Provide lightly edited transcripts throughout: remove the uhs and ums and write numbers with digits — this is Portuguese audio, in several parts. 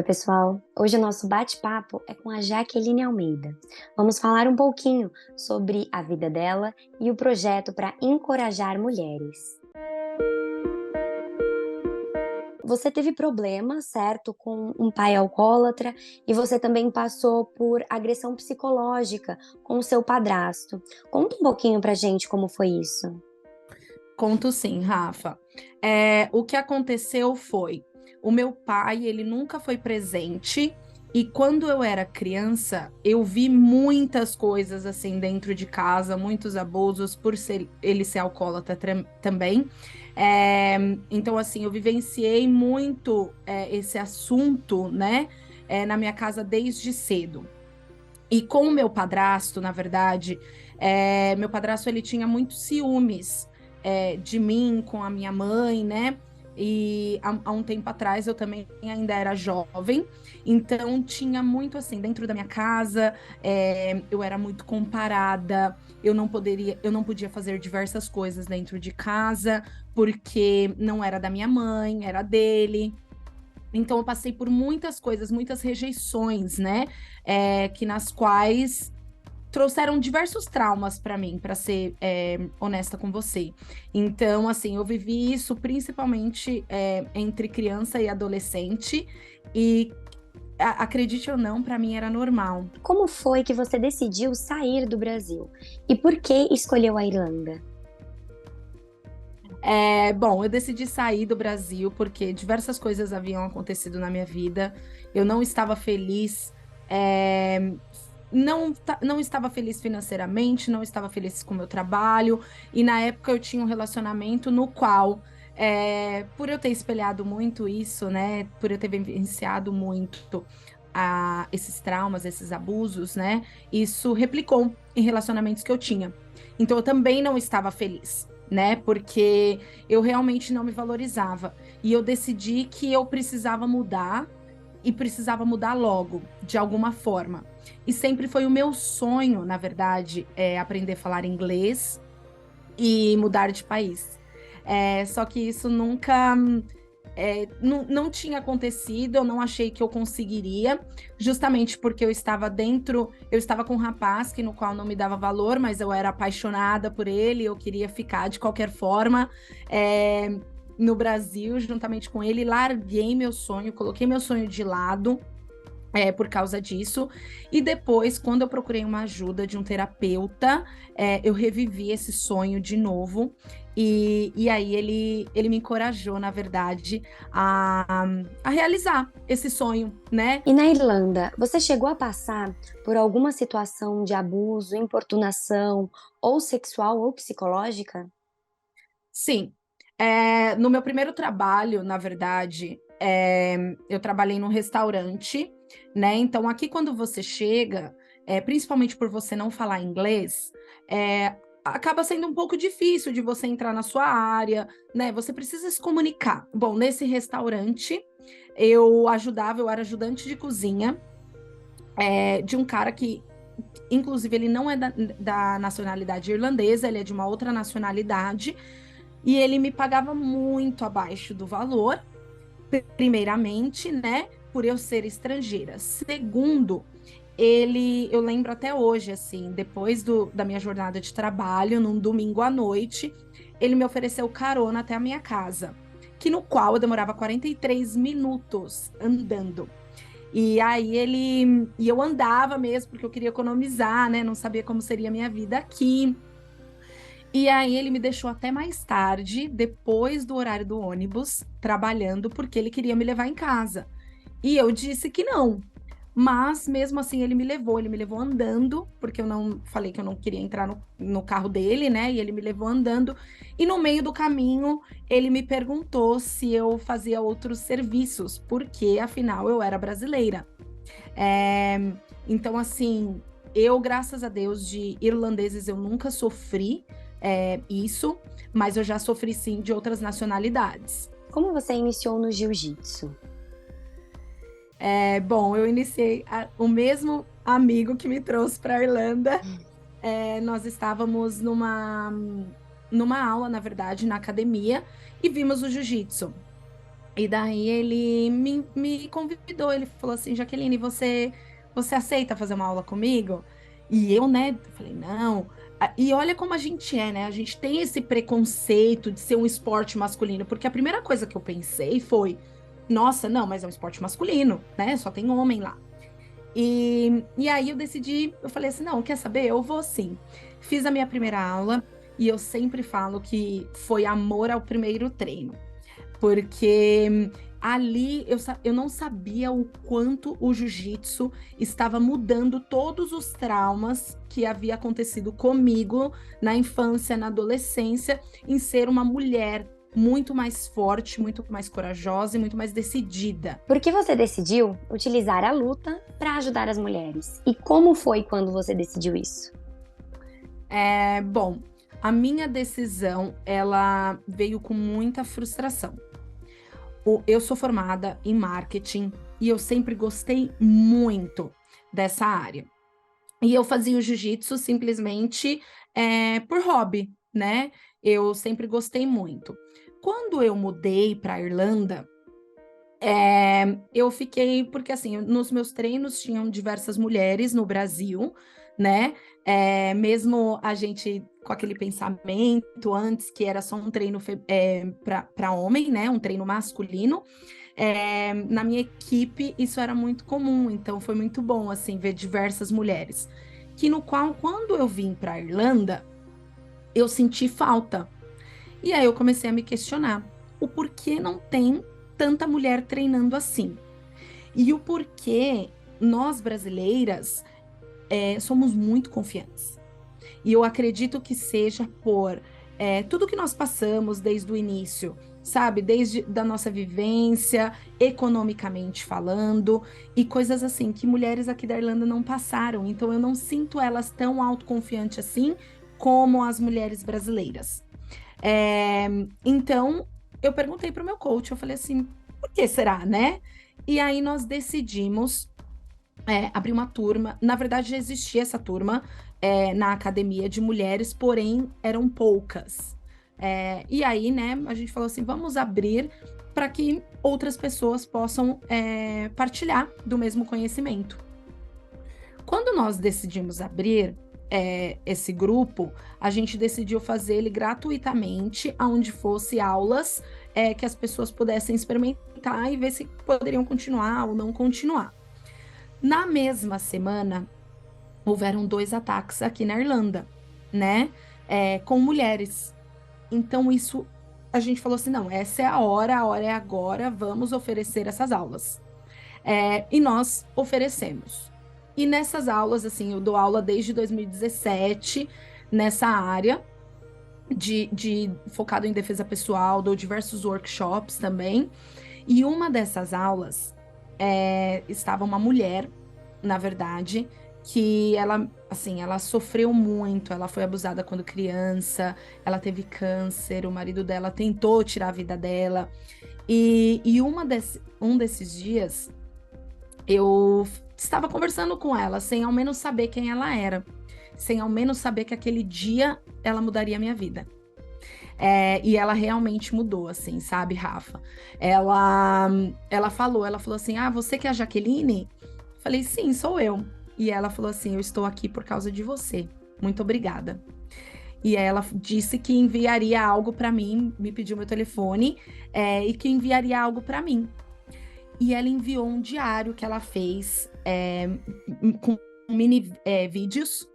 Oi, pessoal. Hoje o nosso bate-papo é com a Jaqueline Almeida. Vamos falar um pouquinho sobre a vida dela e o projeto para encorajar mulheres. Você teve problema, certo, com um pai alcoólatra e você também passou por agressão psicológica com o seu padrasto. Conta um pouquinho pra gente como foi isso. Conto sim, Rafa. O que aconteceu foi, o meu pai, ele nunca foi presente, e quando eu era criança, eu vi muitas coisas assim dentro de casa, muitos abusos, por ele ser alcoólatra também. É, então, assim, eu vivenciei muito esse assunto, né, na minha casa desde cedo. E com o meu padrasto, na verdade, meu padrasto ele tinha muitos ciúmes de mim com a minha mãe, né? E há um tempo atrás eu também ainda era jovem, então tinha muito assim, dentro da minha casa, eu era muito comparada, eu não podia fazer diversas coisas dentro de casa, porque não era da minha mãe, era dele. Então, eu passei por muitas coisas, muitas rejeições, né? Que nas quais trouxeram diversos traumas para mim, para ser honesta com você. Então, assim, eu vivi isso principalmente entre criança e adolescente, e acredite ou não, para mim era normal. Como foi que você decidiu sair do Brasil? E por que escolheu a Irlanda? Bom, eu decidi sair do Brasil porque diversas coisas haviam acontecido na minha vida. Eu não estava feliz, não estava feliz financeiramente, não estava feliz com o meu trabalho. E na época eu tinha um relacionamento no qual, por eu ter espelhado muito isso, né, por eu ter vivenciado muito esses traumas, esses abusos, né, isso replicou em relacionamentos que eu tinha. Então eu também não estava feliz, né? Porque eu realmente não me valorizava. E eu decidi que eu precisava mudar e precisava mudar logo, de alguma forma. E sempre foi o meu sonho, na verdade, aprender a falar inglês e mudar de país. Só que isso nunca. Não tinha acontecido, eu não achei que eu conseguiria, justamente porque eu estava com um rapaz que no qual não me dava valor, mas eu era apaixonada por ele, eu queria ficar de qualquer forma é, no Brasil, juntamente com ele, larguei meu sonho, coloquei meu sonho de lado por causa disso. E depois, quando eu procurei uma ajuda de um terapeuta, eu revivi esse sonho de novo. E aí ele me encorajou, na verdade, a, a realizar esse sonho, né? E na Irlanda, você chegou a passar por alguma situação de abuso, importunação, ou sexual ou psicológica? Sim. No meu primeiro trabalho, na verdade, eu trabalhei num restaurante, né? Então, aqui quando você chega, principalmente por você não falar inglês, acaba sendo um pouco difícil de você entrar na sua área, né? Você precisa se comunicar. Bom, nesse restaurante, eu era ajudante de cozinha, de um cara que, inclusive, ele não é da nacionalidade irlandesa, ele é de uma outra nacionalidade. E ele me pagava muito abaixo do valor, primeiramente, né, por eu ser estrangeira. Segundo, eu lembro até hoje, assim, depois da minha jornada de trabalho, num domingo à noite, ele me ofereceu carona até a minha casa, que no qual eu demorava 43 minutos andando. E eu andava mesmo, porque eu queria economizar, né, não sabia como seria a minha vida aqui. E aí ele me deixou até mais tarde, depois do horário do ônibus, trabalhando, porque ele queria me levar em casa. E eu disse que não. Mas mesmo assim ele me levou andando, porque eu não falei que eu não queria entrar no carro dele, né? E ele me levou andando. E no meio do caminho, ele me perguntou se eu fazia outros serviços, porque afinal eu era brasileira. É, então, assim, eu, graças a Deus, de irlandeses eu nunca sofri isso, mas eu já sofri sim de outras nacionalidades. Como você iniciou no jiu-jitsu? Bom, eu iniciei o mesmo amigo que me trouxe para a Irlanda. Nós estávamos numa aula, na verdade, na academia, e vimos o jiu-jitsu. E daí ele me convidou, ele falou assim, Jaqueline, você aceita fazer uma aula comigo? E eu, né, falei, não. E olha como a gente é, né? A gente tem esse preconceito de ser um esporte masculino, porque a primeira coisa que eu pensei foi, nossa, não, mas é um esporte masculino, né? Só tem homem lá. E aí eu decidi, eu falei assim, não, quer saber? Eu vou sim. Fiz a minha primeira aula e eu sempre falo que foi amor ao primeiro treino, porque ali eu não sabia o quanto o jiu-jitsu estava mudando todos os traumas que havia acontecido comigo na infância, na adolescência, em ser uma mulher muito mais forte, muito mais corajosa e muito mais decidida. Por que você decidiu utilizar a luta para ajudar as mulheres? E como foi quando você decidiu isso? Bom, a minha decisão, ela veio com muita frustração. Eu sou formada em marketing e eu sempre gostei muito dessa área. E eu fazia o jiu-jitsu simplesmente por hobby, né? Eu sempre gostei muito. Quando eu mudei para a Irlanda, eu fiquei, porque assim, nos meus treinos tinham diversas mulheres no Brasil, né? Mesmo a gente com aquele pensamento antes que era só um treino para homem, né? Um treino masculino. Na minha equipe isso era muito comum, então foi muito bom assim ver diversas mulheres. Que no qual, quando eu vim para a Irlanda, eu senti falta. E aí eu comecei a me questionar o porquê não tem tanta mulher treinando assim. E o porquê nós brasileiras somos muito confiantes. E eu acredito que seja por tudo que nós passamos desde o início, sabe? Desde da nossa vivência, economicamente falando, e coisas assim que mulheres aqui da Irlanda não passaram. Então eu não sinto elas tão autoconfiantes assim como as mulheres brasileiras. É, então eu perguntei para o meu coach, eu falei assim, por que será, né? E aí nós decidimos abrir uma turma. Na verdade, já existia essa turma na academia de mulheres, porém eram poucas. E aí, né, a gente falou assim: vamos abrir para que outras pessoas possam partilhar do mesmo conhecimento. Quando nós decidimos abrir esse grupo, a gente decidiu fazer ele gratuitamente, onde fosse aulas que as pessoas pudessem experimentar e ver se poderiam continuar ou não continuar. Na mesma semana, houveram 2 ataques aqui na Irlanda, né? Com mulheres. Então, isso a gente falou assim: não, essa é a hora é agora, vamos oferecer essas aulas. E nós oferecemos. E nessas aulas, assim, eu dou aula desde 2017 nessa área de focado em defesa pessoal, dou diversos workshops também. E uma dessas aulas estava uma mulher, na verdade, que ela, assim, ela sofreu muito, ela foi abusada quando criança, ela teve câncer, o marido dela tentou tirar a vida dela. E um desses dias, eu estava conversando com ela, sem ao menos saber quem ela era, sem ao menos saber que aquele dia ela mudaria a minha vida. E ela realmente mudou, assim, sabe, Rafa? Ela falou assim: Ah, você que é a Jaqueline? Falei, sim, sou eu. E ela falou assim: Eu estou aqui por causa de você. Muito obrigada. E ela disse que enviaria algo para mim, me pediu meu telefone, e que enviaria algo para mim. E ela enviou um diário que ela fez com mini vídeos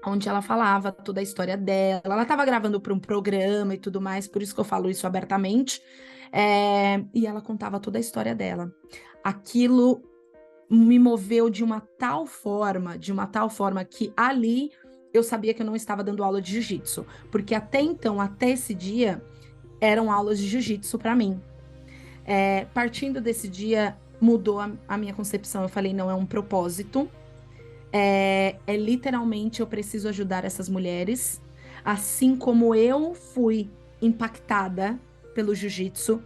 onde ela falava toda a história dela. Ela estava gravando para um programa e tudo mais, por isso que eu falo isso abertamente. E ela contava toda a história dela. Aquilo me moveu de uma tal forma que ali eu sabia que eu não estava dando aula de jiu-jitsu, porque até então, até esse dia, eram aulas de jiu-jitsu para mim. Partindo desse dia, mudou a minha concepção. Eu falei, não, é um propósito. Literalmente eu preciso ajudar essas mulheres, assim como eu fui impactada pelo jiu-jitsu,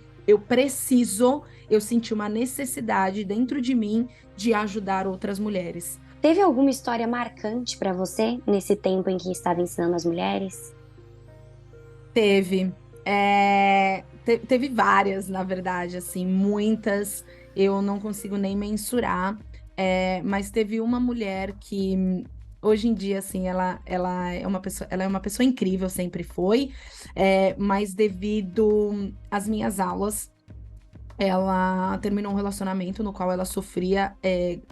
eu senti uma necessidade dentro de mim de ajudar outras mulheres. Teve alguma história marcante para você nesse tempo em que estava ensinando as mulheres? Teve, teve várias, na verdade, assim, muitas eu não consigo nem mensurar, mas teve uma mulher que hoje em dia, assim, ela é uma pessoa incrível, sempre foi, mas devido às minhas aulas, ela terminou um relacionamento no qual ela sofria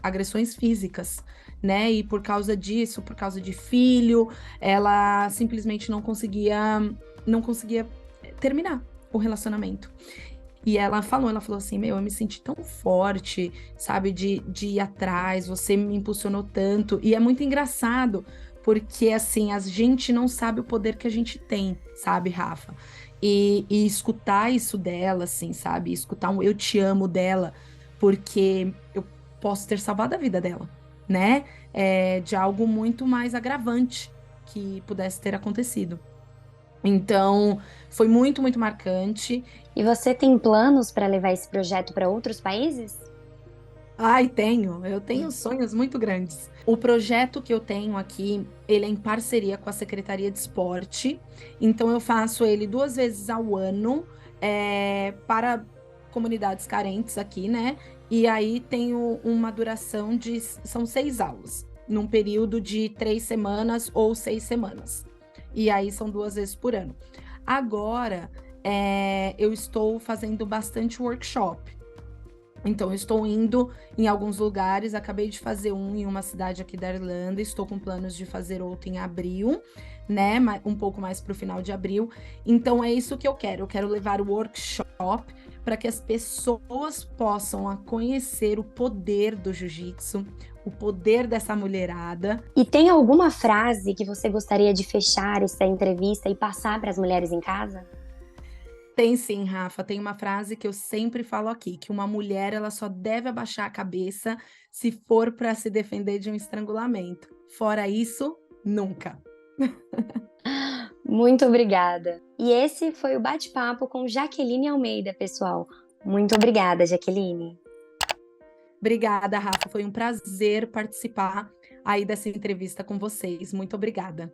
agressões físicas, né? E por causa disso, por causa de filho, ela simplesmente não conseguia terminar o relacionamento. E ela falou assim, meu, eu me senti tão forte, sabe, de ir atrás, você me impulsionou tanto. E é muito engraçado, porque, assim, a gente não sabe o poder que a gente tem, sabe, Rafa? E escutar isso dela, assim, sabe? Escutar um eu te amo dela, porque eu posso ter salvado a vida dela, né? De algo muito mais agravante que pudesse ter acontecido. Então, foi muito, muito marcante. E você tem planos para levar esse projeto para outros países? Ai, eu tenho sonhos muito grandes. O projeto que eu tenho aqui, ele é em parceria com a Secretaria de Esporte, então eu faço ele 2 vezes ao ano, para comunidades carentes aqui, né? E aí tenho uma duração são 6 aulas, num período de 3 semanas ou 6 semanas. E aí são 2 vezes por ano. Agora, eu estou fazendo bastante workshop. Então, eu estou indo em alguns lugares, acabei de fazer um em uma cidade aqui da Irlanda, estou com planos de fazer outro em abril, né? Um pouco mais para o final de abril. Então, é isso que eu quero. Eu quero levar o workshop para que as pessoas possam conhecer o poder do jiu-jitsu, o poder dessa mulherada. E tem alguma frase que você gostaria de fechar essa entrevista e passar para as mulheres em casa? Tem sim, Rafa. Tem uma frase que eu sempre falo aqui, que uma mulher ela só deve abaixar a cabeça se for para se defender de um estrangulamento. Fora isso, nunca. Muito obrigada. E esse foi o bate-papo com Jaqueline Almeida, pessoal. Muito obrigada, Jaqueline. Obrigada, Rafa. Foi um prazer participar aí dessa entrevista com vocês. Muito obrigada.